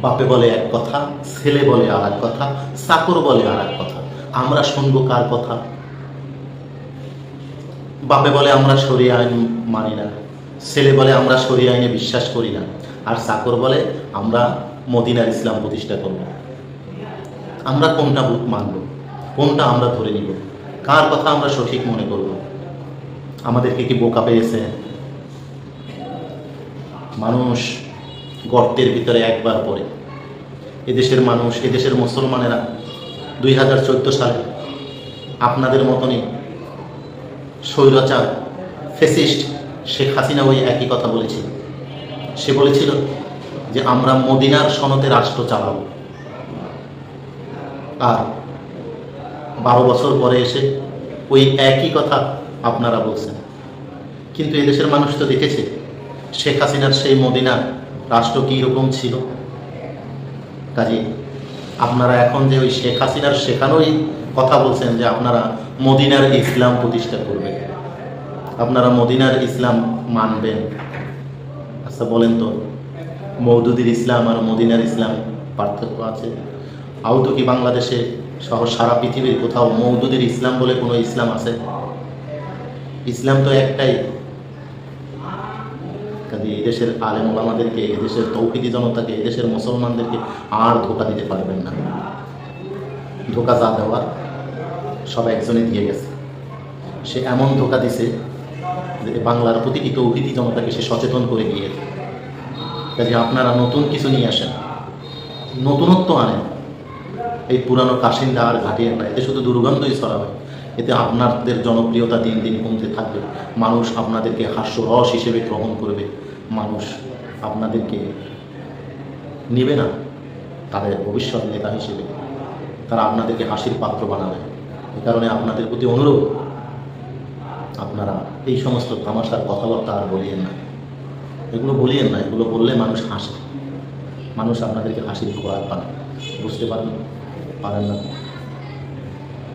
বাপে বলে এক কথা, ছেলে বলে আর এক কথা, চাকর বলে আর এক কথা। আমরা শুনবো কার কথা? বাপে বলে আমরা শরিয়া আইন মানি না, ছেলে বলে আমরা শরিয়া আইনে বিশ্বাস করি না, আর চাকর বলে আমরা মদিনার ইসলাম প্রতিষ্ঠা করব। আমরা কোনটা মানব? কোনটা আমরা ধরে নিব? কার কথা আমরা সঠিক মনে করব? আমাদেরকে কি বোকা পেয়েছে? মানুষ গর্তের ভিতরে একবার পড়ে। এদেশের মানুষ, এদেশের মুসলমানেরা 2014 সালে আপনাদের মতনই স্বৈরাচার ফেসিস্ট শেখ হাসিনা ওই একই কথা বলেছিল। সে বলেছিল যে আমরা মদিনার সনদে রাষ্ট্র চালাব। আর 12 বছর পরে এসে ওই একই কথা আপনারা বলছেন। কিন্তু এদেশের মানুষ তো দেখেছে শেখ হাসিনার সেই মদিনার রাষ্ট্র কী রকম ছিল। কাজে আপনারা এখন যে ওই শেখ হাসিনার শেখানোই কথা বলছেন যে আপনারা মদিনার ইসলাম প্রতিষ্ঠা করবেন, আপনারা মদিনার ইসলাম মানবেন। আচ্ছা বলেন তো, মওদুদির ইসলাম আর মদিনার ইসলাম পার্থক্য আছে? আহত কি বাংলাদেশে সহ সারা পৃথিবীর কোথাও মওদুদির ইসলাম বলে কোনো ইসলাম আছে? ইসলাম তো একটাই। কাজে এদেশের আলেম ওলামাদেরকে, এদেশের তৌহিদি জনতাকে, এদেশের মুসলমানদেরকে আর ধোঁকা দিতে পারবেন না। ধোঁকা যা দেওয়ার সব একজনে দিয়ে গেছে। সে এমন ধোঁকা দিছে যে বাংলার প্রতিটি তৌহিদি জনতাকে সে সচেতন করে গিয়েছে। কাজে আপনারা নতুন কিছু নিয়ে আসেন, নতুনত্ব আনেন। এই পুরানো কাশিন্দা আর ঘাটিয়ে না, এতে শুধু দুর্গন্ধই ছড়াবে। এতে আপনাদের জনপ্রিয়তা দিন দিন কমতে থাকবে। মানুষ আপনাদেরকে হাস্যরস হিসেবে গ্রহণ করবে, মানুষ আপনাদেরকে নেবে না তাদের ভবিষ্যৎ নেতা হিসেবে। তারা আপনাদেরকে হাসির পাত্র বানাবে। এ কারণে আপনাদের প্রতি অনুরোধ, আপনারা এই সমস্ত তামাশার কথাবার্তা আর বলিয়েন না। এগুলো বলিয়েন না, এগুলো বললে মানুষ হাসে। মানুষ আপনাদেরকে হাসির খোরাক পান, বুঝতে পারেন না।